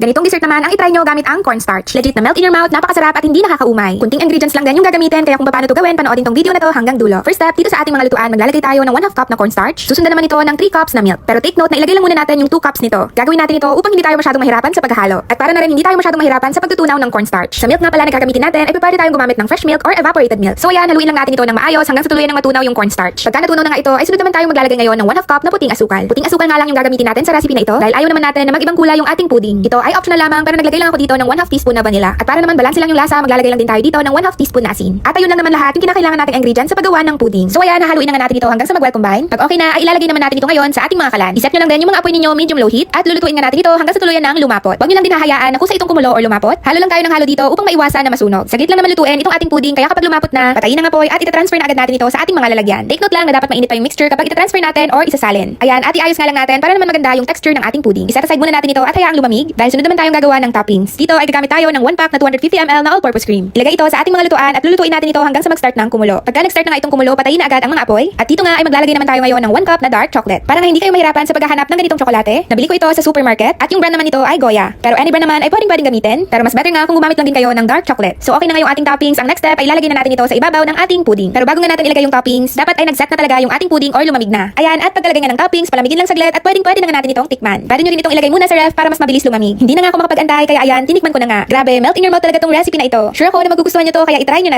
Ganitong dessert naman ang itry nyo gamit ang cornstarch. Legit na melt in your mouth, napakasarap at hindi nakakaumay. Kunting ingredients lang din yung gagamitin, kaya kung paano to gawin, panoorin tong video na to hanggang dulo. First step, dito sa ating mga lutuan, maglalagay tayo ng 1/2 cup na cornstarch. Susundan naman ito ng 3 cups na milk. Pero take note na ilagay lang muna natin yung 2 cups nito. Gagawin natin ito upang hindi tayo masyadong mahirapan sa paghahalo. At para na rin hindi tayo masyadong mahirapan sa pagtutunaw ng cornstarch. Sa milk nga pala na gagamitin natin, ay pwede tayong gumamit ng fresh milk or evaporated milk. So ayan, haluin lang natin ito ng maayos hanggang sa tuluyan ng matunaw yung cornstarch. Pagka natunaw na nga ito, ay sunod naman tayo maglalagay ngayon ng 1/2 cup na puting asukal. Puting asukal nga lang yung gagamitin natin sa recipe na ito dahil ayaw naman natin na mag-ibang kulay yung ating pudding. Ito ay optional lamang, pero naglagay lang ako dito ng 1/2 teaspoon na vanilla. At para naman balanse lang yung lasa, maglalagay lang din tayo dito ng 1/2 teaspoon na asin. At ayun lang naman lahat yung kinakailangan nating ingredients sa paggawa ng pudding. So ayan, haluin na nga natin ito hanggang sa mag-well combine. Pag okay na, ay ilalagay naman natin ito ngayon sa ating mga kalan. I-set nyo lang din yung mga apoy ninyo medium low heat at lulutuin nga natin ito hanggang sa tuluyan ng lumapot. Huwag nyo lang din hahayaan na kusa itong kumulo or lumapot. Halo lang tayo ng halo dito upang maiwasan na masunog. Saglit lang naman lutuin itong ating pudding, kaya kapag lumapot na, patayin ang apoy at itatransfer na agad natin ito sa ating mga lalagyan. Take note lang na dapat mainit pa yung mixture kapag itatransfer natin or isasalin. Ayan, at iayos nga lang natin para naman maganda yung texture ng ating pudding. I-set aside muna natin ito at hayaang lumamig dahil sunod naman tayong gagawa ng toppings. Dito ay gagamit tayo ng 1 pack na 250 ml na all-purpose cream. Ilagay ito sa ating mga lutuan at lulutuin natin ito hanggang sa mag-start ng kumulo. Pagka nag-start na nga itong kumulo, patayin na agad ang mga apoy. At dito nga ay maglalagay naman tayo ngayon ng 1 cup na dark chocolate. Para nga hindi kayo mahirapan sa paghahanap ng ganitong tsokolate, nabili ko ito sa supermarket at yung brand naman nito ay Goya. Pero any brand naman ay pwedeng gamitin, pero mas better nga kung gumamit lang din kayo ng dark chocolate. So okay na nga yung ating toppings. Ang next step ay ilalagay na natin ito sa ibabaw ng ating pudding. Pero bago nga natin ilagay yung toppings, dapat ay nag-set na talaga yung ating pudding or lumamig na. Ayan, at pagkalagay nga ng toppings, palamigin lang saglit at pwede na nga natin itong tikman. Pwede nyo rin itong ilagay muna sa ref para mas mabilis lumamig. Hindi na nga ako makapag-antay, kaya ayan, tinikman ko na nga. Grabe, melt in your mouth talaga tong recipe na ito. Sure ako na magugustuhan nyo to, kaya itry nyo na.